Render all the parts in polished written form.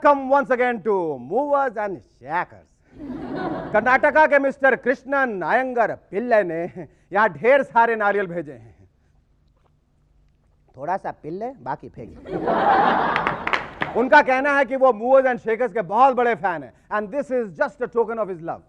Welcome once again to Movers and Shakers। Karnataka के mister Krishnan Iyengar पिल्ले ने यहां ढेर सारे नारियल भेजे हैं। थोड़ा सा पिल्ले बाकी फेंक। उनका कहना है कि वो मूवर्स एंड शेकर्स के बहुत बड़े फैन हैं and this is just a token of his love.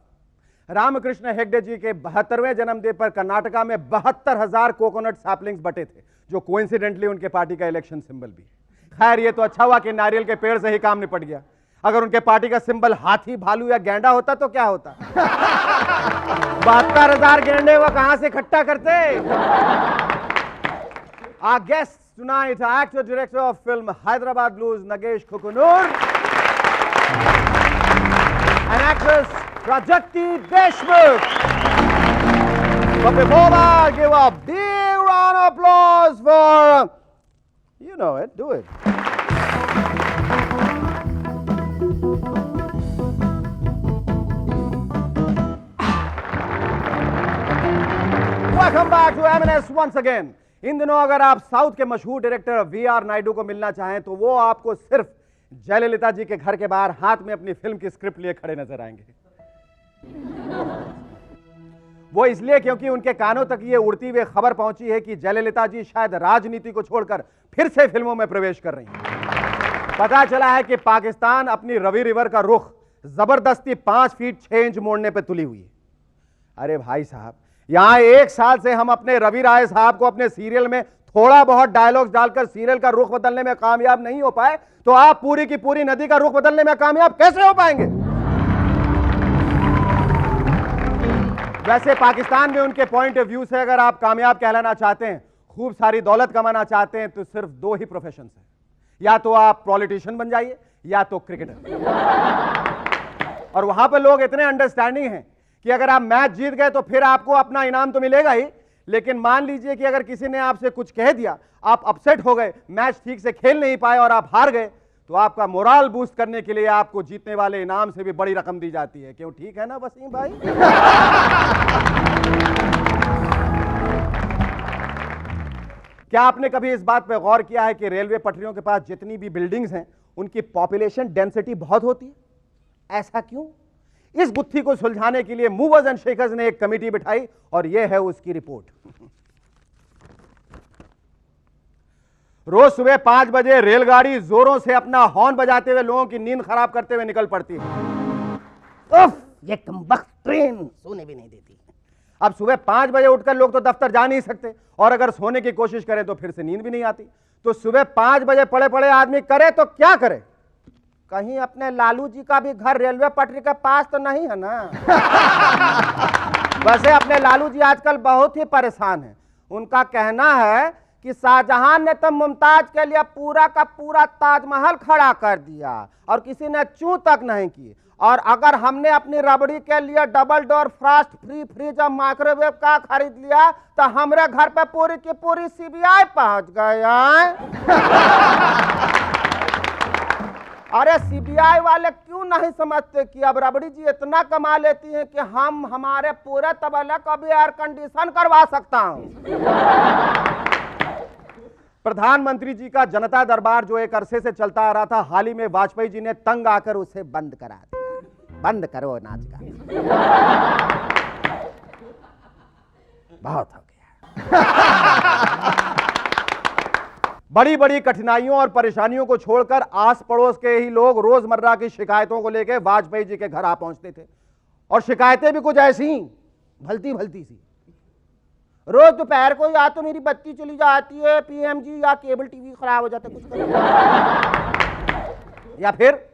Ramakrishna Hegde ji के 72वें जन्मदिन पर कर्नाटका में 72,000 कोकोनट सैपलिंग्स बटे थे, जो कोइंसिडेंटली उनके पार्टी का इलेक्शन सिंबल भी। खैर ये तो अच्छा हुआ कि नारियल के पेड़ से ही काम निपट गया। अगर उनके पार्टी का सिंबल हाथी, भालू या गेंडा होता तो क्या होता? 72,000 गेंडे वो कहां से इकट्ठा करते? Our guests tonight are actor director of film Hyderabad Blues Nagesh Kukunur and actress Prajakti Deshmukh. But before that, give a big round of applause for, you know it, do it. Welcome back to M&S once again. इन दिनों अगर आप south के मशहूर director VR. Naidu को मिलना चाहें तो वो आपको सिर्फ जयललिता जी के घर के बाहर हाथ में अपनी फिल्म की स्क्रिप्ट लिए खड़े नजर आएंगे। वो इसलिए क्योंकि उनके कानों तक ये उड़ती हुई खबर पहुंची है कि जयललिता जी शायद राजनीति को छोड़कर फिर से फिल्मों में प्रवेश कर रही हैं। पता चला है कि पाकिस्तान अपनी रवि रिवर का रुख जबरदस्ती 5 फीट 6 इंच मोड़ने पर तुली हुई है। अरे भाई साहब, यहां 1 साल से हम अपने रवि राय साहब को अपने सीरियल में थोड़ा बहुत डायलॉग्स डालकर सीरियल का रुख बदलने में कामयाब नहीं हो पाए, तो आप पूरी की पूरी नदी का रुख बदलने में कामयाब कैसे हो पाएंगे? वैसे पाकिस्तान में उनके पॉइंट ऑफ व्यू से अगर आप कामयाब कहलाना चाहते हैं, खूब सारी दौलत कमाना चाहते हैं, तो सिर्फ 2 ही प्रोफेशन है, या तो आप पॉलिटिशियन बन जाइए या तो क्रिकेटर। और वहां पर लोग इतने अंडरस्टैंडिंग हैं कि अगर आप मैच जीत गए तो फिर आपको अपना इनाम तो मिलेगा ही, लेकिन मान लीजिए कि अगर किसी ने आपसे कुछ कह दिया, आप अपसेट हो गए, मैच ठीक से खेल नहीं पाए और आप हार गए, तो आपका मोराल बूस्ट करने के लिए आपको जीतने वाले इनाम से भी बड़ी रकम दी जाती है। क्यों, ठीक है ना वसीम भाई? क्या आपने कभी इस बात पर गौर किया है कि रेलवे पटरियों के पास जितनी भी बिल्डिंग्स हैं उनकी पॉपुलेशन डेंसिटी बहुत होती है? ऐसा क्यों? इस गुत्थी को सुलझाने के लिए मूवर्स एंड शेकर्स ने एक कमेटी बिठाई और यह है उसकी रिपोर्ट। रोज सुबह 5 बजे रेलगाड़ी जोरों से अपना हॉर्न बजाते हुए लोगों की नींद खराब करते हुए निकल पड़ती है। उफ, ये कमबख्त ट्रेन सोने भी नहीं देती। अब सुबह 5 बजे उठकर लोग तो दफ्तर जा नहीं सकते, और अगर सोने की कोशिश करें तो फिर से नींद भी नहीं आती। तो सुबह 5 बजे पड़े पड़े आदमी करे तो क्या करे? कहीं अपने लालू जी का भी घर रेलवे पटरी के पास तो नहीं है ना? वैसे अपने लालू जी आजकल बहुत ही परेशान हैं। उनका कहना है कि शाहजहां ने तो मुमताज के लिए पूरा का पूरा ताजमहल खड़ा कर दिया और किसी ने चूं तक नहीं की, और अगर हमने अपनी रबड़ी के लिए double door Frost free fridge और माइक्रोवेव का खरीद लिया तो हमारे घर पे पूरी की पूरी सीबीआई पहुंच गया। अरे सीबीआई वाले क्यों नहीं समझते कि अब रबड़ी जी इतना कमा लेती हैं कि हम हमारे पूरे तबला का भी एयर कंडीशन करवा सकता हूं। प्रधानमंत्री जी का जनता दरबार जो एक अरसे से चलता आ रहा था, हाल ही में वाजपेयी जी ने तंग आकर उसे बंद करा दिया। बंद करो नाच का, बहुत हो गया। बड़ी बड़ी कठिनाइयों और परेशानियों को छोड़कर आस पड़ोस के ही लोग रोजमर्रा की शिकायतों को लेकर वाजपेयी जी के घर आ पहुंचते थे, और शिकायतें भी कुछ ऐसी भलती भलती सी। रोज दोपहर को या तो मेरी बत्ती चली जाती है, पीएमजी या केबल टीवी खराब हो जाता है, कुछ करो। या फिर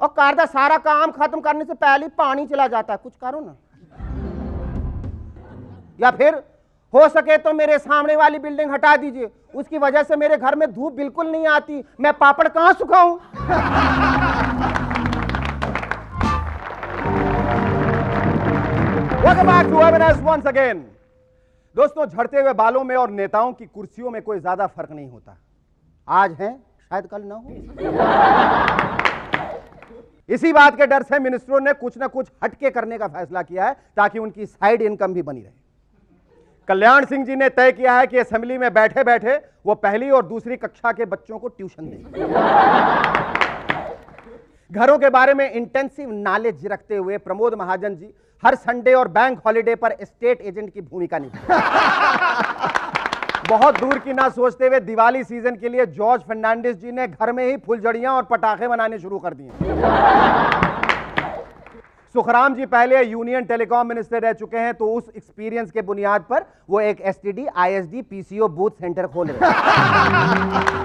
और कारदा सारा काम खत्म करने से पहले पानी चला जाता है, कुछ करो ना। या फिर हो सके तो मेरे सामने वाली बिल्डिंग हटा दीजिए, उसकी वजह से मेरे घर में धूप बिल्कुल नहीं आती, मैं पापड़ कहां सुखाऊं? Welcome back to M&S once again. दोस्तों, झड़ते हुए बालों में और नेताओं की कुर्सियों में कोई ज्यादा फर्क नहीं होता। आज है, शायद कल ना हो। इसी बात के डर से मिनिस्टरों ने कुछ ना कुछ हटके करने का फैसला किया है ताकि उनकी साइड इनकम भी बनी रहे। कल्याण सिंह जी ने तय किया है कि असेंबली में बैठे बैठे वो पहली और दूसरी कक्षा के बच्चों को ट्यूशन दें। घरों के बारे में इंटेंसिव नॉलेज रखते हुए प्रमोद महाजन जी हर संडे और बैंक हॉलिडे पर एस्टेट एजेंट की भूमिका निभाते। बहुत दूर की ना सोचते हुए दिवाली सीजन के लिए जॉर्ज फर्नांडिस जी ने घर में ही फुलझड़ियां और पटाखे बनाने शुरू कर दिए। सुखराम जी पहले यूनियन टेलीकॉम मिनिस्टर रह चुके हैं, तो उस एक्सपीरियंस के बुनियाद पर वो एक STD ISD PCO booth centre खोल रहे हैं।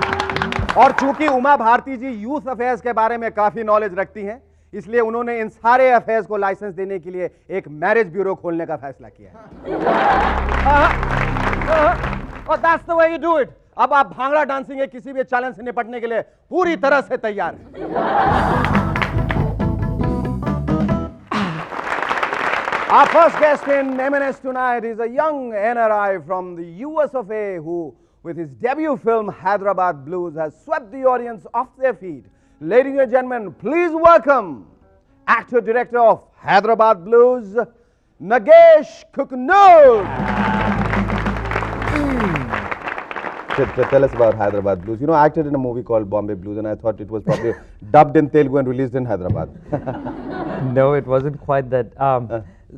और चूंकि उमा भारती जी यूथ अफेयर्स के बारे में काफी नॉलेज रखती हैं, इसलिए उन्होंने इन सारे अफेयर्स को लाइसेंस देने के लिए एक मैरिज ब्यूरो खोलने का फैसला किया है। और that's the way you do it. अब आप भांगड़ा डांसिंग के किसी भी चैलेंज से निपटने के लिए पूरी तरह से तैयार हैं। Our first guest in M&S tonight is a young NRI from the US of A who, with his debut film Hyderabad Blues, has swept the audience off their feet. Ladies and gentlemen, please welcome actor director of Hyderabad Blues, Nagesh Kukunur. Tell us about Hyderabad Blues. You know, I acted in a movie called Bombay Blues, and I thought it was probably dubbed in Telugu and released in Hyderabad. No, it wasn't quite that.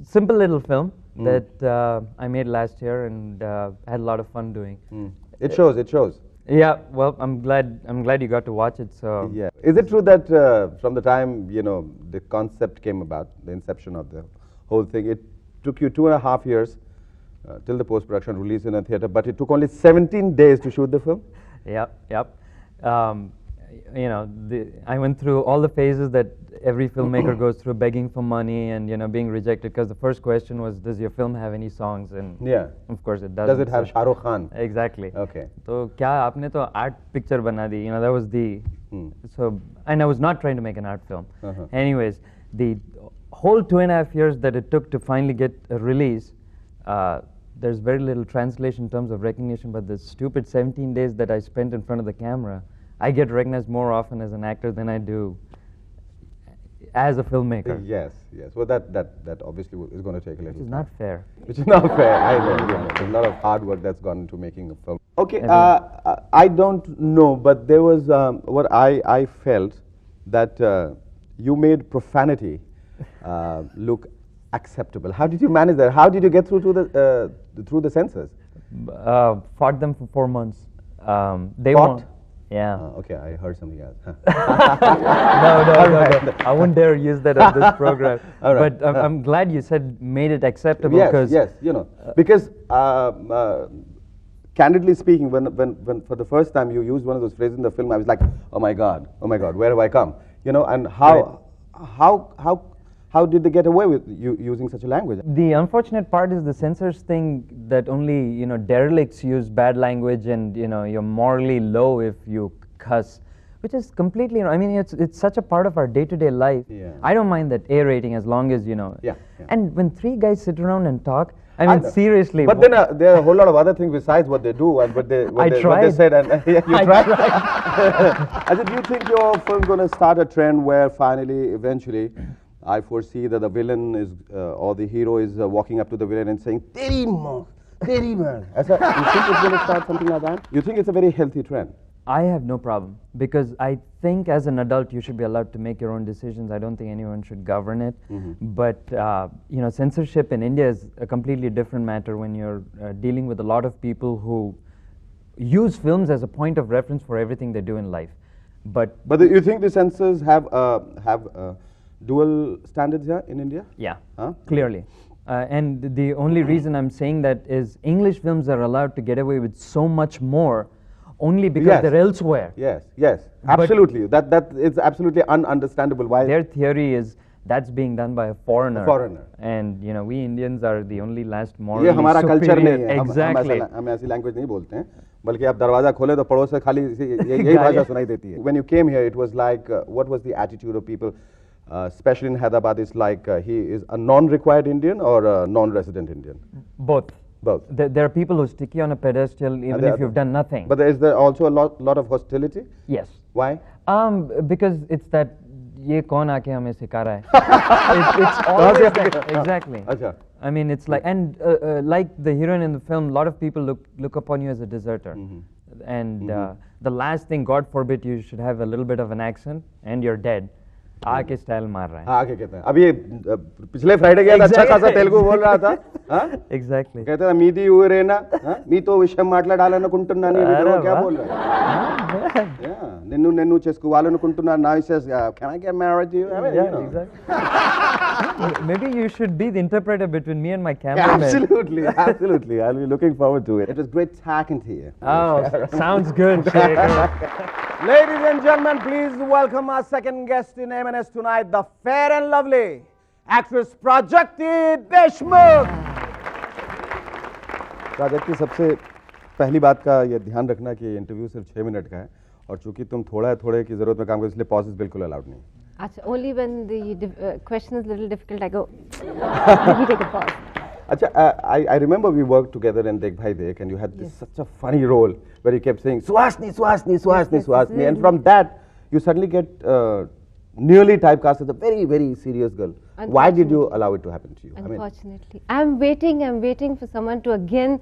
Simple little film that I made last year, and I had a lot of fun doing. It shows. It shows. Yeah, well, I'm glad you got to watch it. So yeah, is it true that from the time the concept came about, the inception of the whole thing, it took you 2.5 years till the post-production release in a theater, but it took only 17 days to shoot the film? Yep. I went through all the phases that every filmmaker goes through, begging for money and being rejected, because the first question was, does your film have any songs? And yeah, of course it doesn't. Does it have Shah Rukh Khan? Exactly. Okay. So kya aapne to art picture bana di, that was the so, and I was not trying to make an art film. Anyways, the whole 2.5 years that it took to finally get a release, there's very little translation in terms of recognition, but the stupid 17 days that I spent in front of the camera, I get recognized more often as an actor than I do as a filmmaker. Yes. Well, that obviously is going to take a little time. Which is not fair. Which is not fair. I know. There's a lot of hard work that's gone into making a film. Okay, I don't know, but there was what I felt that you made profanity look acceptable. How did you manage that? How did you get through to the censors? Fought them for 4 months. They Fought? won't. Yeah. Okay, I heard something else. No. I wouldn't dare use that on this program. All right. But I'm glad you said made it acceptable. Yes, because candidly speaking, when for the first time you used one of those phrases in the film, I was like, oh my God, where have I come? And how did they get away with you using such a language? The unfortunate part is the censors think that only derelicts use bad language, and you're morally low if you cuss, which is completely. I mean, it's such a part of our day-to-day life. Yeah. I don't mind that A rating as long as Yeah. And when 3 guys sit around and talk, I mean, seriously. But then there are a whole lot of other things besides what they do and what they said. And you tried. I said, do you think your film's going to start a trend where finally, eventually, I foresee that the villain is, or the hero is walking up to the villain and saying, Teri maan. You think it's going to start something like that? You think it's a very healthy trend? I have no problem, because I think as an adult you should be allowed to make your own decisions. I don't think anyone should govern it. But censorship in India is a completely different matter when you're dealing with a lot of people who use films as a point of reference for everything they do in life. But you think the censors have dual standards here in India? Yeah, clearly. And the only reason I'm saying that is English films are allowed to get away with so much more only because they're elsewhere. Yes, absolutely. That is absolutely ununderstandable. Why? Their theory is that's being done by a foreigner. A foreigner. And we Indians are the only last morally ये हमारा culture नहीं है. Exactly. हम ऐसी language नहीं बोलते हैं. बल्कि आप दरवाजा खोले तो पड़ोस से खाली यही भाषा सुनाई देती है. When you came here, it was like, what was the attitude of people? Especially in Hyderabad, it's like he is a non-required Indian or a non-resident Indian? Both. There are people who stick you on a pedestal even if you've done nothing. But is there also a lot of hostility? Yes. Why? Because it's that ये कौन आके हमें सिखा रहा है? It's always that. Exactly. Achha. I mean, it's like, and like the heroine in the film, a lot of people look upon you as a deserter. And the last thing, God forbid, you should have a little bit of an accent and you're dead. आके style मार रहा है. हाँ आके कहते हैं. अभी पिछले फ्राइडे गया था, अच्छा खासा तेलुगु बोल रहा था. हाँ Exactly. कहते था मीदी ఊరేనా మీతో విషయం మాట్లాడాలనుకుంటున్నాను. क्या बोल रहा है? నిన్ను నిన్ను చేసుకోవాలనుకుంటున్నాను. Now he says, can I get married to you? I mean, Yeah, you know. exactly. Maybe you should be the interpreter between me and my cameraman. Absolutely, absolutely. I'll be looking forward to it. It was great talking to you. Oh, sounds good, Shekhar. Ladies and gentlemen, please welcome our second guest in M&S tonight, the fair and lovely actress Prajakti Deshmukh. प्राजक्ति, सबसे पहली बात का ये ध्यान रखना कि interview सिर्फ 6 minute का है और चूंकि तुम थोड़े की जरूरत में काम करो इसलिए पॉजेस बिल्कुल अलाउड नहीं. Achha, only when the question is a little difficult, I go, let me take a pause. अच्छा, I remember we worked together in Dekh Bhai Dekh and you had this such a funny role where you kept saying Suhasini, Suhasini, Suhasini, yes, Suhasini, and yes. from that you suddenly get nearly typecast as a very, very serious girl. Why did you allow it to happen to you? Unfortunately. I'm waiting for someone to again,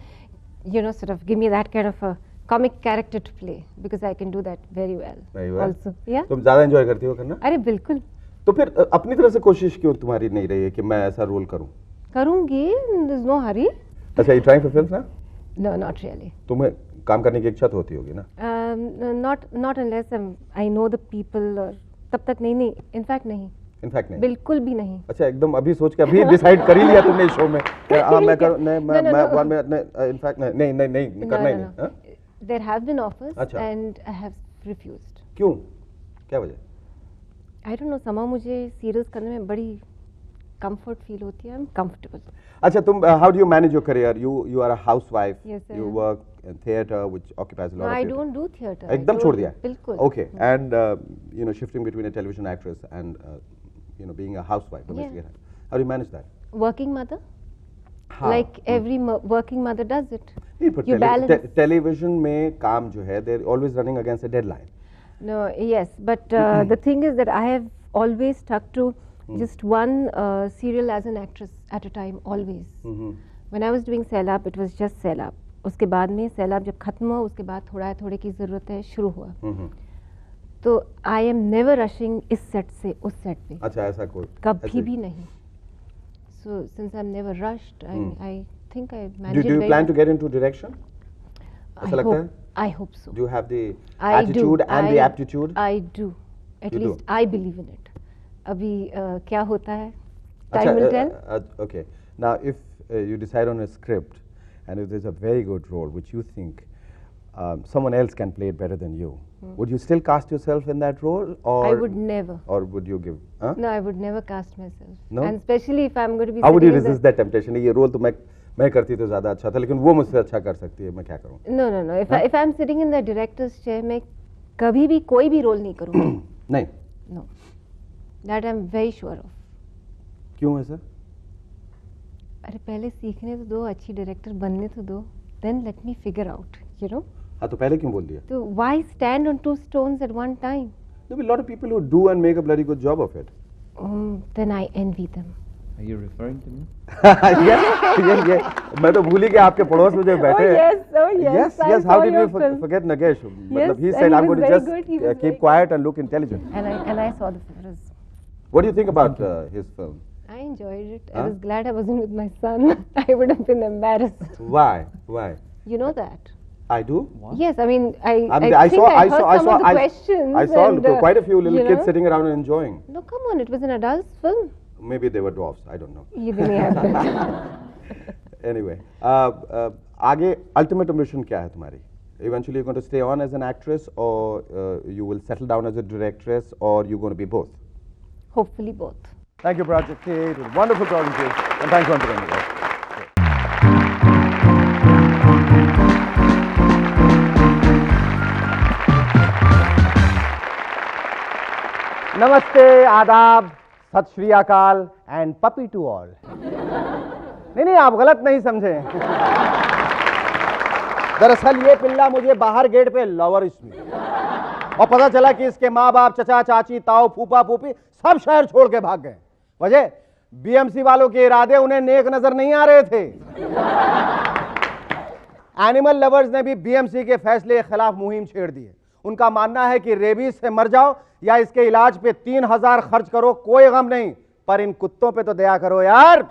sort of give me that kind of a comic character to play because I can do that very well. Very well. Also, yeah. तुम ज़्यादा enjoy करती हो करना? अरे बिल्कुल. तो फिर अपनी तरफ से कोशिश क्यों तुम्हारी नहीं रही है कि मैं ऐसा रोल करूं? करूँगी. There's no hurry. अच्छा, you trying for films now? No, not really. तुम्हें काम करने की इच्छा तो होती होगी ना? Not unless I know the people और तब तक नहीं. In fact नहीं. इनफैक्ट नहीं. बिल्कुल भी नहीं. अच्छा, एकदम अभी सोच के अभी डिसाइड कर ही लिया तुमने इस शो में हाँ मैं कर नहीं मैं इनफैक्ट नहीं करना ही नहीं. There have been offers अच्छा. and I have refused. क्यों? क्या वजह? I don't know, somehow मुझे सीरियस करने में बड़ी comfort feel होती है. I'm comfortable. अच्छा, तुम how do you manage your career? You are a housewife. Yes, I you am. work in theatre which occupies a lot No, of I your don't do theatre. एकदम छोड़ दिया. बिल्कुल. Okay, and shifting between a television actress and being a housewife domestic. How do you manage that? Working mother. हाँ. Like every working mother does it. नहीं, पर You balance. television में काम जो है they're always running against a deadline. No, yes, but the thing is that I have always stuck to just one serial as an actress at a time, always. When I was doing Sailab, it was just Sailab. उसके बाद में Sailab जब खत्म हुआ, उसके बाद थोड़े की ज़रूरत है शुरू हुआ. तो I am never rushing इस set से उस set पे. अच्छा, ऐसा कोई कभी भी नहीं. So since I'm never rushed, I think I manage Do you it plan very to get into direction? ऐसा लगता है? I hope so. Do you have the I attitude do. and the aptitude? I do. At You least do? I believe in it. अभी क्या होता है? अच्छा, Time will tell. Okay. Now, if you decide on a script and if there's a very good role which you think someone else can play it better than you, would you still cast yourself in that role, or I would never. or would you give? Huh? No, I would never cast myself. No? And especially if I'm going to be. How would you sitting in resist that temptation? ये role तो मैं करती तो ज़्यादा अच्छा था, लेकिन वो मुझसे अच्छा कर सकती है, मैं क्या करूँ? No. If I'm sitting in the director's chair, मैं कभी भी कोई भी रोल नहीं करूँगी. नहीं. No. That I'm very sure of. क्यों ऐसा? अरे पहले सीखने तो दो, अच्छी डायरेक्टर बनने तो दो. Then let me figure out. हाँ, तो पहले क्यों बोल दिया? So why stand on two stones at one time? There are a lot of people who do and make a bloody good job of it. Then I envy them. Are you referring to me? ये मैं तो भूल ही गया आपके पड़ोस में जो बैठे हैं. yes. Yes. How did we forget Nagesh? मतलब he said I'm going to just keep quiet and look intelligent. And I saw the photos. What do you think about his film? I enjoyed it. I was glad I wasn't with my son. I would have been embarrassed. Why? You know that? I do. Yes, I mean, I I think I heard some of the questions. I saw and, quite a few little kids sitting around and enjoying. No, come on, it was an adult's film. Maybe they were dwarfs. I don't know. You didn't have that. Anyway, आगे ultimate ambition क्या है तुम्हारी? Eventually, you're going to stay on as an actress, or you will settle down as a directress, or you're going to be both? Hopefully both. Thank you, Prajakti. It was wonderful talking to you, and thanks once again. नमस्ते, आदाब, सत श्री अकाल and puppy to all. नहीं, आप गलत नहीं समझे. दरअसल ये पिल्ला मुझे बाहर गेट पे लवर इसमें, और पता चला कि इसके माँ बाप, चचा चाची, ताऊ, फूफा फूफी सब शहर छोड़ के भाग गए. वजह बीएमसी वालों के इरादे उन्हें नेक नजर नहीं आ रहे थे. एनिमल लवर्स ने भी बीएमसी के फैसले के खिलाफ मुहिम छेड़ दी है उनका मानना है कि रेबीज से मर जाओ या इसके इलाज पे 3,000 खर्च करो, कोई गम नहीं, पर इन कुत्तों पे तो दया करो यार।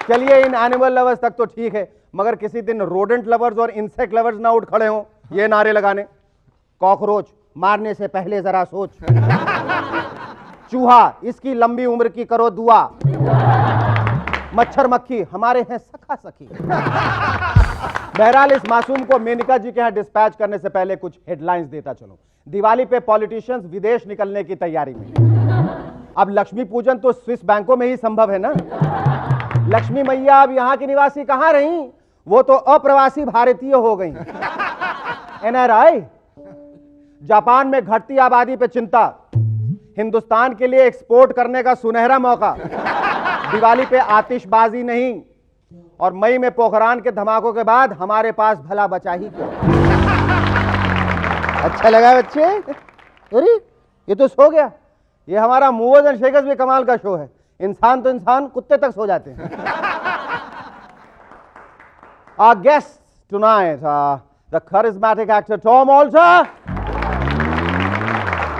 चलिए इन एनिमल लवर्स तक तो ठीक है, मगर किसी दिन रोडेंट लवर्स और इंसेक्ट लवर्स ना उठ खड़े हो ये नारे लगाने, कॉकरोच मारने से पहले जरा सोच, चूहा इसकी लंबी उम्र की करो दुआ, मच्छर मक्खी हमारे हैं सखा सखी। बहरहाल इस मासूम को मेनका जी के यहाँ डिस्पैच करने से पहले कुछ हेडलाइंस देता चलो। दिवाली पे पॉलिटिशियंस विदेश निकलने की तैयारी में। अब लक्ष्मी पूजन तो स्विस बैंकों में ही संभव है ना। लक्ष्मी मैया अब यहाँ की निवासी कहां रही, वो तो अप्रवासी भारतीय हो गई। NRI। जापान में घटती आबादी पे चिंता, हिंदुस्तान के लिए एक्सपोर्ट करने का सुनहरा मौका। दिवाली पे आतिशबाजी नहीं, और मई में पोखरान के धमाकों के बाद हमारे पास भला बचा ही क्या। अच्छा लगा बच्चे? अरे ये तो सो गया। ये हमारा मूवर्स एंड शेकर्स भी कमाल का शो है, इंसान तो इंसान, कुत्ते तक सो जाते हैं। Our guests tonight are the charismatic actor Tom Alter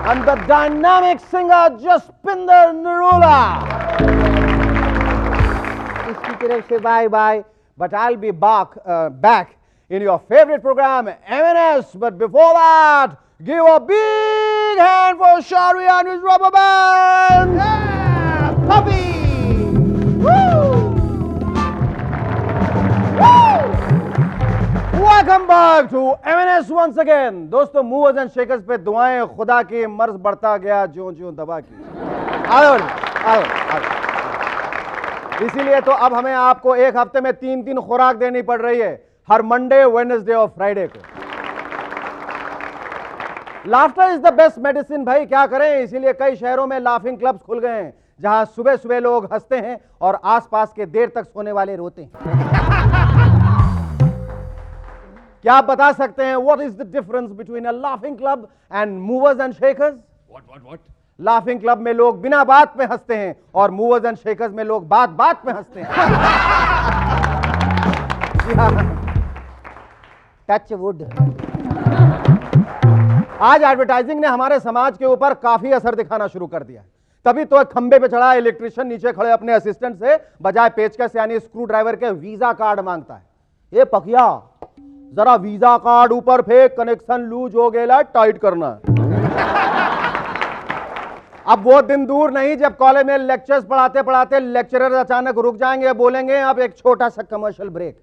and the dynamic singer Jaspinder Narula. इसकी तरफ से bye bye, but I'll be back in your favorite program M&S. But before that, give a big hand for Shari and his rubber band. Yeah, puppy. Welcome back to M&S once again। दोस्तों movers and shakers पे दुआएं खुदा की, मर्ज बढ़ता गया ज्यों ज्यों दबा की। आओ आओ आओ। इसीलिए तो अब हमें आपको एक हफ्ते में 3-3 खुराक देनी पड़ रही है, हर मंडे, वेडनेसडे और फ्राइडे को। Laughter is the best medicine भाई, क्या करें। इसीलिए कई शहरों में लाफिंग क्लब्स खुल गए हैं, जहां सुबह सुबह लोग हंसते हैं और आसपास के देर तक सोने वाले रोते हैं। क्या आप बता सकते हैं what is the difference between a laughing club and movers and shakers? What? Laughing club में लोग बिना बात में हंसते हैं और मूवर्स एंड शेकर्स में लोग बात बात में हंसते हैं। Touch wood. आज एडवर्टाइजिंग ने हमारे समाज के ऊपर काफी असर दिखाना शुरू कर दिया। तभी तो एक खंबे पे चढ़ा इलेक्ट्रिशियन नीचे खड़े अपने असिस्टेंट से बजाय पेचकस यानी स्क्रू ड्राइवर के वीजा कार्ड मांगता है। ये पकिया जरा वीजा कार्ड ऊपर फेंक, कनेक्शन लूज हो गया, टाइट करना। अब वो दिन दूर नहीं जब कॉलेज में लेक्चर्स पढ़ाते पढ़ाते लेक्चरर अचानक रुक जाएंगे, बोलेंगे अब एक छोटा सा कमर्शियल ब्रेक।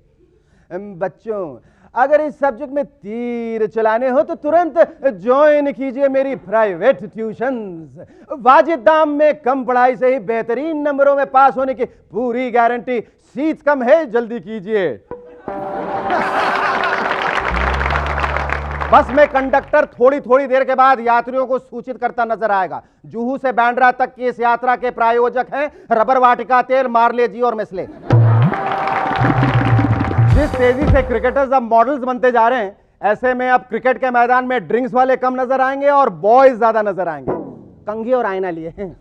बच्चों अगर इस सब्जेक्ट में तीर चलाने हो तो तुरंत ज्वाइन कीजिए मेरी प्राइवेट ट्यूशंस। वाजिब दाम में कम पढ़ाई से ही बेहतरीन नंबरों में पास होने की पूरी गारंटी। सीट्स कम है, जल्दी कीजिए। बस में कंडक्टर थोड़ी थोड़ी देर के बाद यात्रियों को सूचित करता नजर आएगा। जुहू से बैंड्रा तक की इस यात्रा के प्रायोजक हैं रबर वाटिका तेल, मार्ले जी और मिसले। जिस तेजी से क्रिकेटर्स अब मॉडल्स बनते जा रहे हैं, ऐसे में अब क्रिकेट के मैदान में ड्रिंक्स वाले कम नजर आएंगे और बॉयज ज्यादा नजर आएंगे। कंघी और आईना लिए हैं।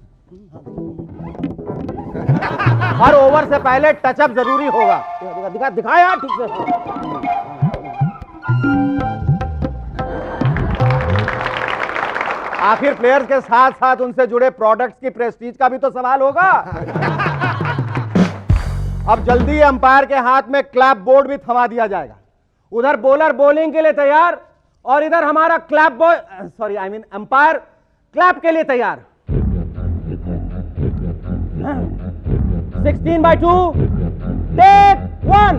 हर ओवर से पहले टचअप जरूरी होगा। दिखा यार ठीक से। आखिर प्लेयर्स के साथ साथ उनसे जुड़े प्रोडक्ट्स की प्रेस्टीज का भी तो सवाल होगा। अब जल्दी अंपायर के हाथ में क्लैप बोर्ड भी थमा दिया जाएगा। उधर बॉलर बॉलिंग के लिए तैयार और इधर हमारा अंपायर क्लैप के लिए तैयार। 16/2 टेक 1।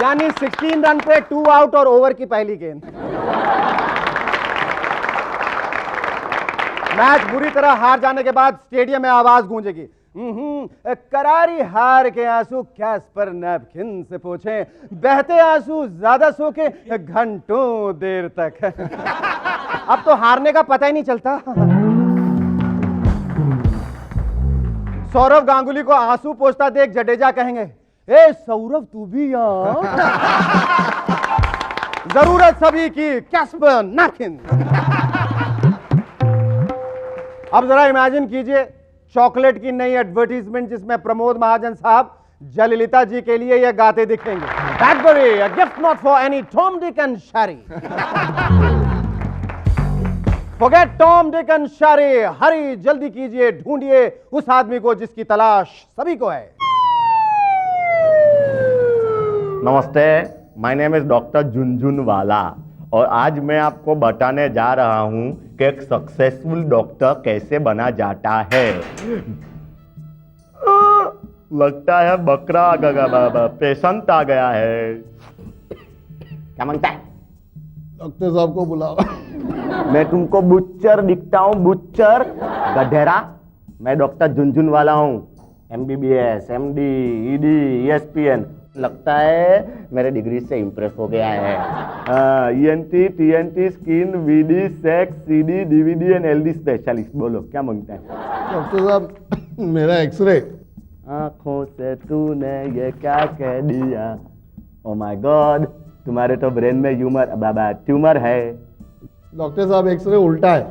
यानी 16 रन पे 2 आउट और ओवर की पहली गेंद। मैच बुरी तरह हार जाने के बाद स्टेडियम में आवाज गूंजेगी, करारी हार के आंसू कैस्पर नैपकिन से पोंछे, बहते आंसू ज्यादा सोके घंटों देर तक। अब तो हारने का पता ही नहीं चलता। सौरव गांगुली को आंसू पोंछता देख जडेजा कहेंगे, ए सौरव तू भी यहाँ। जरूरत सभी की कैस्पर नैपकिन। अब जरा इमेजिन कीजिए चॉकलेट की नई एडवर्टीजमेंट जिसमें प्रमोद महाजन साहब जयललिता जी के लिए ये गाते दिखेंगे, Blackberry, a gift not for any Tom, Dick and Harry. Forget Tom, Dick and Harry. हरी जल्दी कीजिए, ढूंढिए उस आदमी को जिसकी तलाश सभी को है। नमस्ते, my name is doctor Jhunjhunwala और आज मैं आपको बताने जा रहा हूं कि एक सक्सेसफुल डॉक्टर कैसे बना जाता है। लगता है बकरा आ गया, पेशेंट आ गया है। क्या मांगता है? डॉक्टर साहब को बुलाओ। मैं तुमको बुच्चर दिखता हूँ? बुच्चर गधेरा। मैं डॉक्टर झुनझुनवाला हूँ, MBBS, MD, ED, ESPN। लगता है मेरे डिग्री से इम्प्रेस हो गया है। ENT, TNT, skin, VD, sex, CD, DVD and LD specialist. बोलो क्या मांगता है? डॉक्टर साहब मेरा एक्सरे। आंखों से तूने ये क्या कह दिया? ओ माय गॉड, तुम्हारे तो ब्रेन में ट्यूमर है। डॉक्टर साहब एक्सरे उल्टा है।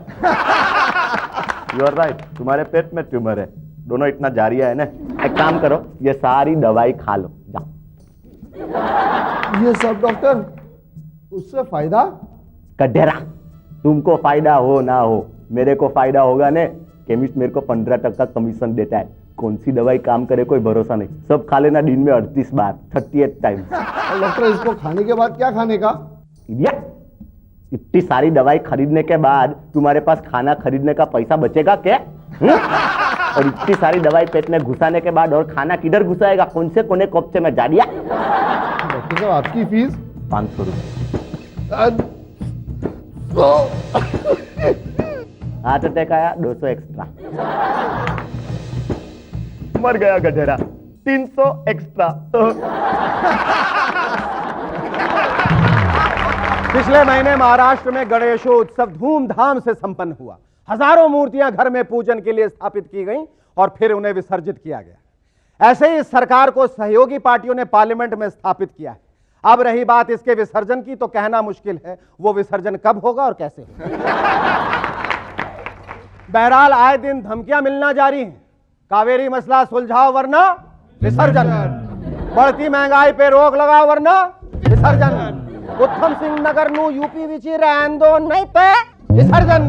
यू आर राइट, तुम्हारे पेट में ट्यूमर है। दोनों इतना जारिया है ना। एक काम करो, ये सारी दवाई खा लो, जाओ। ये सब डॉक्टर, उससे फायदा? गधेरा, तुमको फायदा हो ना हो, मेरे को फायदा होगा ने। केमिस्ट मेरे को 15% कमीशन देता है। कौन सी दवाई काम करे कोई भरोसा नहीं। सब खा लेना दिन में 38 बार, 38 टाइम्स। और डॉक्टर इसको खाने के बाद क्या खाने का? इडियट, इतनी सारी दवाई खरीदने के बाद तुम्हारे पास खाना खरीदने का पैसा बचेगा क्या? और इतनी सारी दवाई पेट में घुसाने के बाद और खाना किधर घुसाएगा? कौन से कोने कोपचे में जा दिया? डॉक्टर साहब आपकी फीस? 500 रुपये। हार्ट अटैक आया, 200 एक्स्ट्रा। मर गया गधेरा, 300 एक्स्ट्रा। पिछले महीने महाराष्ट्र में गणेशोत्सव धूमधाम से संपन्न हुआ। हजारों मूर्तियां घर में पूजन के लिए स्थापित की गईं और फिर उन्हें विसर्जित किया गया। ऐसे ही सरकार को सहयोगी पार्टियों ने पार्लियामेंट में स्थापित किया है। अब रही बात इसके विसर्जन की, तो कहना मुश्किल है वो विसर्जन कब होगा और कैसे होगा। बहरहाल आए दिन धमकियां मिलना जारी हैं। कावेरी मसला सुलझाओ वरना विसर्जन, बढ़ती महंगाई पे रोक लगाओ वरना विसर्जन, उत्तम सिंह नगर नु यूपी विची रहन दो नहीं पे विसर्जन।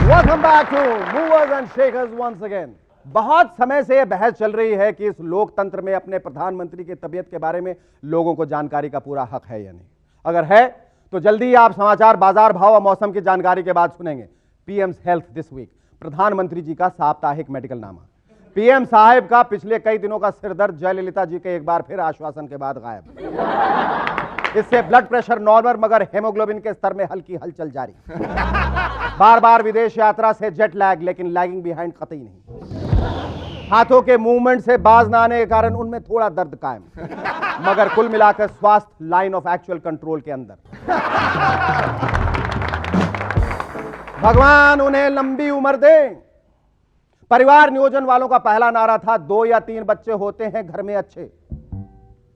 Welcome back to movers and shakers once again. बहुत समय से यह बहस चल रही है कि इस लोकतंत्र में अपने प्रधानमंत्री की तबीयत के बारे में लोगों को जानकारी का पूरा हक है या नहीं। अगर है तो जल्दी ही आप समाचार, बाजार भाव और मौसम की जानकारी के बाद सुनेंगे पीएम्स हेल्थ दिस वीक, प्रधानमंत्री जी का साप्ताहिक मेडिकल नामा। पीएम साहब का पिछले कई दिनों का सिरदर्द जयललिता जी के एक बार फिर आश्वासन के बाद गायब। इससे ब्लड प्रेशर नॉर्मल मगर हेमोग्लोबिन के स्तर में हल्की हलचल जारी। बार बार विदेश यात्रा से जेट लैग, लेकिन लैगिंग बिहाइंड कतई नहीं। हाथों के मूवमेंट से बाज न आने के कारण उनमें थोड़ा दर्द कायम, मगर कुल मिलाकर स्वास्थ्य लाइन ऑफ एक्चुअल कंट्रोल के अंदर। भगवान उन्हें लंबी उम्र दे। परिवार नियोजन वालों का पहला नारा था 2 या 3 बच्चे होते हैं घर में अच्छे।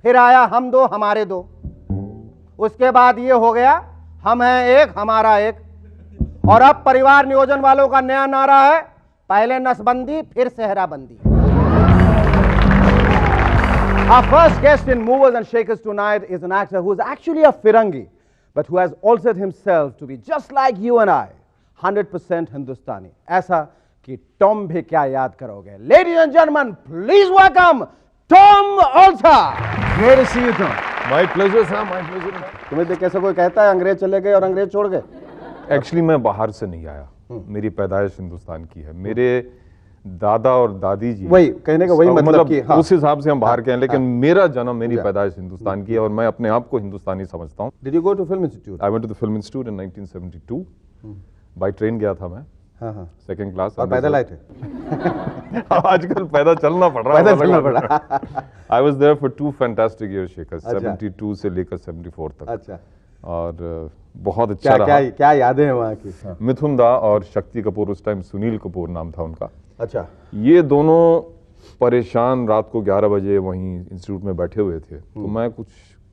फिर आया हम 2 हमारे 2। उसके बाद ये हो गया हम हैं 1 हमारा 1। और अब परिवार नियोजन वालों का नया नारा है पहले नसबंदी फिर सेहराबंदी। Our first guest in Movers and Shakers tonight is an actor who is actually a Firangi, but who has altered himself to be just like you and I, 100% Hindustani. ऐसा कि टॉम भी क्या याद करोगे। Ladies and gentlemen, please welcome Tom Olsa. Great to see you, Tom. My pleasure, sir. My pleasure. तुम्हें देख कैसे कोई कहता है अंग्रेज चले गए और अंग्रेज छोड़ गए? एक्चुअली मैं बाहर से नहीं आया। मेरी पैदाइश हिंदुस्तान की है। मेरे दादा और दादी जी, वही कहने का वही मतलब कि हाँ। उस हिसाब से हम बाहर के हैं, लेकिन मेरा जन्म, मेरी पैदाइश हिंदुस्तान की है और मैं अपने आप को हिंदुस्तानी समझता हूँ। Did you go to film institute? I went to the film institute in 1972. By train गया था मैं। हाँ। Second class. और पैदल आए थे? आजकल पैदल चलना पड़ रहा है। पैदल चलना पड़ा। I was there for 2 fantastic years, Shekhar. 72 से लेकर 74 तक। अच्छा। और बहुत अच्छा रहा। क्या यादें हैं वहाँ की? मिथुन दा और शक्ति कपूर, उस टाइम सुनील कपूर नाम था उनका। अच्छा। ये दोनों परेशान रात को 11 बजे वहीं इंस्टीट्यूट में बैठे हुए थे। तो मैं कुछ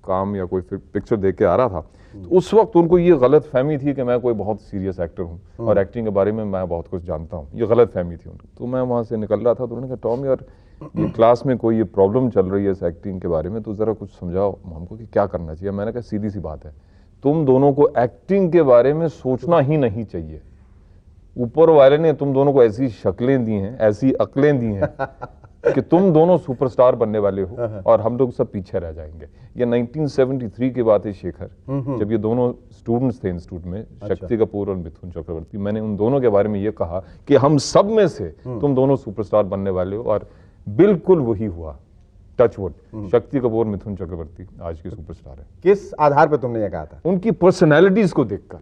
काम या कोई पिक्चर देख के आ रहा था। तो उस वक्त उनको ये गलत फहमी थी कि मैं कोई बहुत सीरियस एक्टर हूँ और एक्टिंग के बारे में मैं बहुत कुछ जानता हूँ। ये गलत फहमी थी उनको। तो मैं वहाँ से निकल रहा था तो उन्होंने कहा टॉम यार ये क्लास में कोई ये प्रॉब्लम चल रही है इस एक्टिंग के बारे में, तो ज़रा कुछ समझाओ हमको कि क्या करना चाहिए। मैंने कहा सीधी सी बात है, तुम दोनों को एक्टिंग के बारे में सोचना ही नहीं चाहिए। ऊपर वाले ने तुम दोनों को ऐसी शक्लें दी हैं, ऐसी अक्लें दी हैं कि तुम दोनों सुपरस्टार बनने वाले हो और हम लोग सब पीछे रह जाएंगे। ये 1973 की बात है शेखर, जब ये दोनों स्टूडेंट्स थे इंस्टीट्यूट में, शक्ति कपूर और मिथुन चक्रवर्ती। मैंने उन दोनों के बारे में ये कहा कि हम सब में से तुम दोनों सुपरस्टार बनने वाले हो, और बिल्कुल वही हुआ। टचवुड, शक्ति कपूर, मिथुन चक्रवर्ती आज के सुपरस्टार है। किस आधार पे तुमने ये कहा था? उनकी पर्सनैलिटीज को देखकर।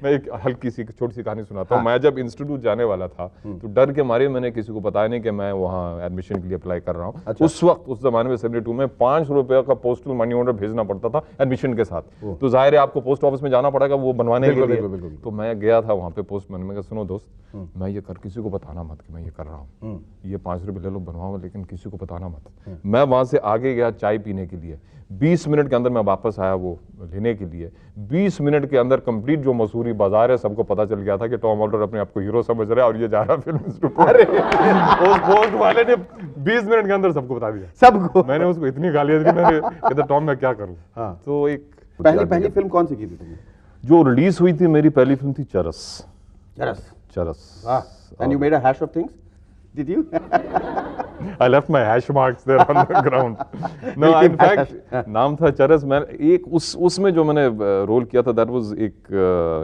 मैं एक हल्की सी छोटी सी कहानी सुनाता हूँ। मैं जब इंस्टीट्यूट जाने वाला था तो डर के मारे मैंने किसी को बताया नहीं कि मैं वहाँ एडमिशन के लिए अप्लाई कर रहा हूँ। अच्छा। उस वक्त, उस जमाने में 72 में 5 रुपए का पोस्टल मनी ऑर्डर भेजना पड़ता था एडमिशन के साथ। तो जाहिर है आपको पोस्ट ऑफिस में जाना पड़ेगा वो बनवाने के लिए। तो मैं गया था वहाँ पे पोस्टमैन में, सुनो दोस्त, मैं ये कर, किसी को बताना मत कि मैं ये कर रहा हूँ, ये 5 रुपए ले लो बनवाओ, लेकिन किसी को बताना मत। मैं वहाँ से आगे गया चाय पीने के लिए, 20 मिनट के अंदर मैं वापस आया वो लेने के लिए। 20 मिनट के अंदर कंप्लीट जो मसूरी बाजार है सबको पता चल गया था कि टॉम हॉल्डर अपने आप को हीरो समझ रहा है और ये जा रहा फिल्म इंस्टीट्यूट। उस पोस्ट वाले ने 20 मिनट के अंदर सबको बता दिया, सबको। मैंने उसको इतनी गालियां दी, मैंने कहता टॉम मैं क्या करूं। तो एक पहली फिल्म कौन सी की थी तुमने? जो रिलीज हुई थी मेरी पहली फिल्म थी चरस। चरस। And you made a hash of things? Did you? I left my hash marks there on the ground. No, in fact, नाम था चरस। मैं एक उसमें जो मैंने रोल किया था, that was एक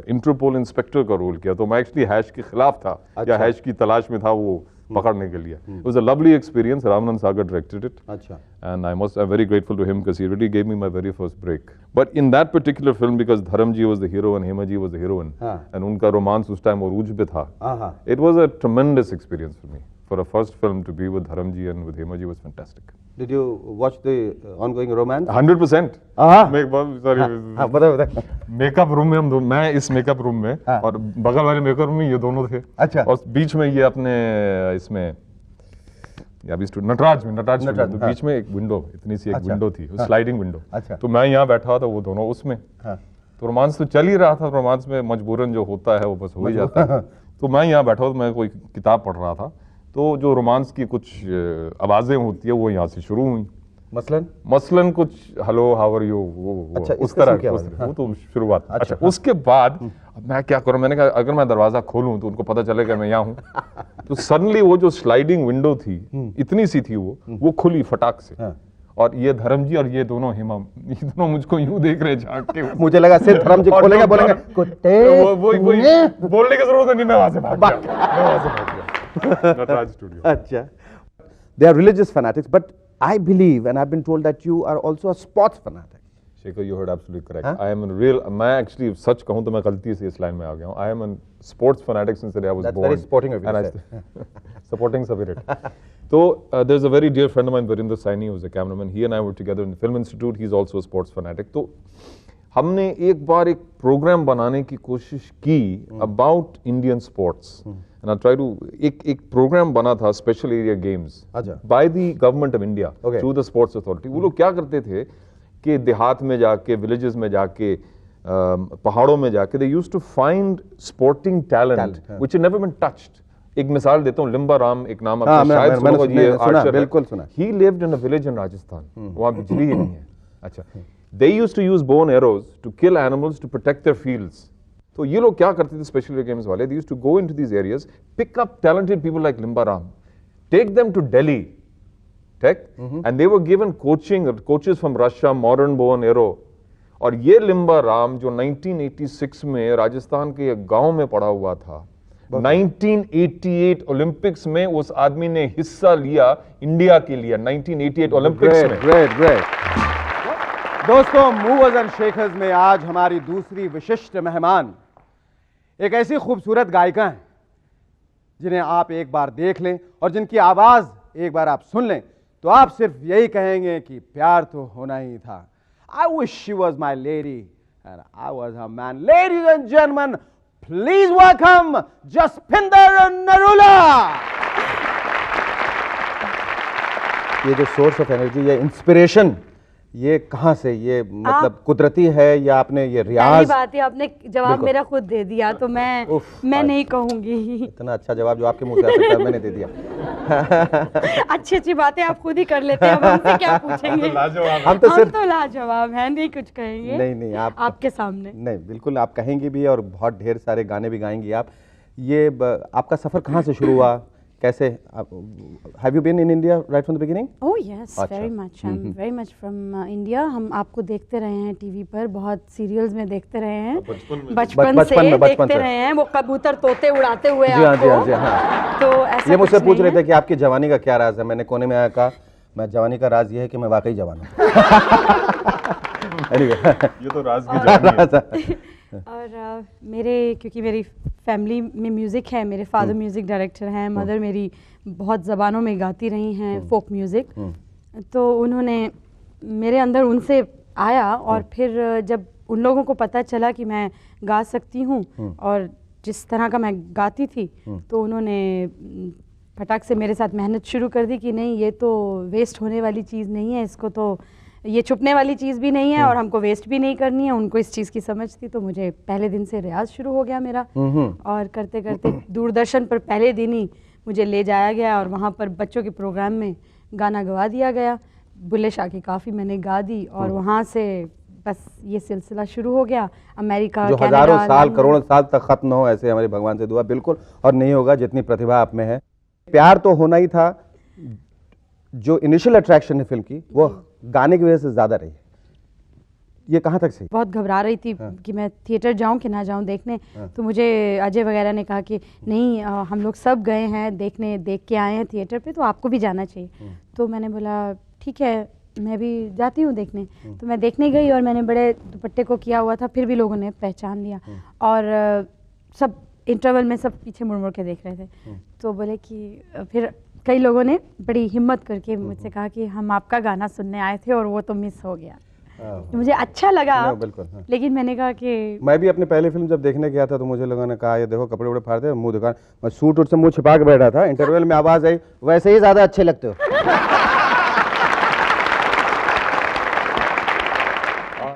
इंटरपोल इंस्पेक्टर का रोल किया। तो मैं एक्चुअली हैश के खिलाफ था, या हैश की तलाश में था वो पकड़ने के लिए। It was a lovely experience. Ramanand Sagar directed it. अच्छा। And I'm very grateful to him because he really gave me my very first break. But in that particular film, because Dharamji was the hero and Hema Ji was the heroine, and उनका romance उस time अरूज पे था, it was a tremendous experience for me. For a first film to be with Dharamji and with Hema Ji was fantastic. Did you watch the ongoing romance? 100%. बताओ। Makeup room में हम दोनों, मैं इस makeup room में और बगल वाले मेकअप रूम में ये दोनों थे। अच्छा। और बीच में ये अपने इसमें नटराज में तो बीच में एक विंडो, इतनी सी एक विंडो थी, स्लाइडिंग विंडो। अच्छा। तो मैं यहाँ बैठा हुआ था, वो दोनों उसमें। तो रोमांस तो चल ही रहा था। रोमांस में मजबूरन जो होता है वो बस हो ही जाता है। तो मैं यहाँ बैठा हुआ, मैं कोई किताब पढ़ रहा था, तो जो रोमांस की कुछ आवाजें होती है वो यहाँ से शुरू हुई। मसलन कुछ हेलो हाउ आर यू, वो अच्छा, उस तरह वो तो शुरुआत। अच्छा, उसके बाद मैं क्या करूं, मैंने कहा अगर मैं दरवाजा खोलूं तो उनको पता चलेगा मैं यहाँ हूँ। तो सडनली वो जो स्लाइडिंग विंडो थी, इतनी सी थी वो खुली फटाक से। और ये धर्मजी और ये दोनों हेमा, ये दोनों मुझको यूं देख रहे झांक के। मुझे लगा सिर्फ धर्मजी खोलेगा, बोलेंगे कुत्ते। वो बोलने की जरूरत नहीं, मैं वहां से भाग गया। नटराज स्टूडियो। अच्छा। They are religious fanatics, but I believe and I've been told that you are also a sports fanatic. Shekhar, you heard absolutely correct. I am a real, मैं actually सच कहूँ तो मैं गलती से इस लाइन में आ गया हूँ। I am a sports fanatic since the day I was born. That's very sporting of you to say. Supporting spirit. So there's a very dear friend of mine, Varinder Saini, who's a cameraman. He and I were together in the Film Institute. He's also a sports fanatic. तो हमने एक बार एक programme बनाने की कोशिश की about Indian sports. And I try to एक programme बना था special area games by the government of India through the sports authority. वो लोग क्या करते थे कि देहात में जाके, विलेजेस में जाके, पहाड़ों में जाके, they used to find sporting talent which had never been touched. एक मिसाल देता हूँ, लिम्बा राम एक नाम आपने शायद सुना होगा, ये आर्चर है। बिल्कुल सुना। He lived in a village in Rajasthan. वहाँ बिजली ही नहीं है। अच्छा, they used to use bow and arrows to kill animals to protect their fields. तो ये लोग क्या करते थे स्पेशल गेम्स वाले, they used to go into these areas, pick up talented people like Limba Ram, take them to Delhi, and they were given coaches from Russia, modern bow and arrow. और ये लिम्बा राम जो 1986 में राजस्थान के एक गांव में पड़ा हुआ था, 1988 ओलंपिक्स में उस आदमी ने हिस्सा लिया इंडिया के लिए, 1988 ओलंपिक्स में। ग्रेट। दोस्तों, मूवर्स एंड शेखर्स में आज हमारी दूसरी विशिष्ट मेहमान एक ऐसी खूबसूरत गायिका हैं जिन्हें आप एक बार देख लें और जिनकी आवाज एक बार आप सुन लें तो आप सिर्फ यही कहेंगे कि प्यार तो होना ही था। I wish she was my lady and I was her man. Ladies and gentlemen, please welcome Jaspinder Narula. ये जो सोर्स ऑफ एनर्जी, ये इंस्पिरेशन, ये कहाँ से, ये मतलब कुदरती है या आपने ये रियाज? पहली बात है, आपने जवाब मेरा खुद दे दिया तो मैं नहीं कहूंगी। इतना अच्छा जवाब जो आपके मुंह से आ सकता है मैंने दे दिया। अच्छी अच्छी बातें आप खुद ही कर लेते हैं, अब हमसे क्या पूछेंगे। हम तो सिर्फ लाजवाब हैं, नहीं कुछ कहेंगे। नहीं आपके सामने नहीं, बिल्कुल आप कहेंगी भी और बहुत ढेर सारे गाने भी गाएंगी आप। ये आपका सफर कहाँ से शुरू हुआ, कैसे? Have you been in India right from the beginning? Oh yes, very much, I am very much from India. हम आपको देखते रहे हैं टीवी पर, बहुत सीरियल्स में देखते रहे हैं, बचपन से देखते रहे हैं, वो कबूतर तोते उड़ाते हुए जी हाँ, आपको। जी हाँ, जी हाँ। तो ऐसा ये मुझसे कुछ पूछ नहीं रहे थे कि आपकी जवानी का क्या राज है। मैंने कोने में आया कहा, मैं जवानी का राज ये है कि मैं वाकई जवान हूँ। Anyway, ये तो राज की जानी है। और मेरे, क्योंकि मेरी फैमिली में म्यूज़िक है, मेरे फादर म्यूज़िक डायरेक्टर हैं, मदर मेरी बहुत ज़बानों में गाती रही हैं फोक म्यूज़िक, तो उन्होंने मेरे अंदर उनसे आया। और फिर जब उन लोगों को पता चला कि मैं गा सकती हूँ और जिस तरह का मैं गाती थी, तो उन्होंने फटाक से मेरे साथ मेहनत शुरू कर दी कि नहीं, ये तो वेस्ट होने वाली चीज़ नहीं है, इसको तो ये छुपने वाली चीज़ भी नहीं है और हमको वेस्ट भी नहीं करनी है। उनको इस चीज़ की समझ थी, तो मुझे पहले दिन से रियाज शुरू हो गया मेरा। और करते करते दूरदर्शन पर पहले दिन ही मुझे ले जाया गया और वहाँ पर बच्चों के प्रोग्राम में गाना गवा दिया गया। बुल्ले शाह की काफ़ी मैंने गा दी और वहाँ से बस ये सिलसिला शुरू हो गया। अमेरिका, जो हजारों साल करोड़ों साल तक खत्म हो, ऐसे हमारे भगवान से दुआ। बिल्कुल, और नहीं होगा जितनी प्रतिभा आप में है। प्यार तो होना ही था। जो इनिशियल अट्रैक्शन है फिल्म की, वो गाने की वजह से ज्यादा रही। ये कहाँ तक सही? बहुत घबरा रही थी कि मैं थिएटर जाऊं कि ना जाऊं देखने। तो मुझे अजय वगैरह ने कहा कि नहीं, हम लोग सब गए हैं देखने, देख के आए हैं थिएटर पे, तो आपको भी जाना चाहिए। तो मैंने बोला ठीक है, मैं भी जाती हूँ देखने। तो मैं देखने गई और मैंने बड़े दुपट्टे को किया हुआ था, फिर भी लोगों ने पहचान लिया। और सब इंटरवल में सब पीछे मुड़ मुड़ के देख रहे थे। तो बोले कि फिर कई लोगों ने बड़ी हिम्मत करके मुझसे कहा कि हम आपका गाना सुनने आए थे और वो तो मिस हो गया। तो मुझे अच्छा लगा, बिल्कुल। लेकिन मैंने कहा कि मैं भी अपनी पहली फिल्म जब देखने गया था, तो मुझे लोगों ने कहा ये देखो कपड़े वपड़े फाड़ते, मुंह दिखा। मैं सूट उट से मुंह छिपा के बैठा था। इंटरवल में आवाज आई, वैसे ही ज्यादा अच्छे लगते हो।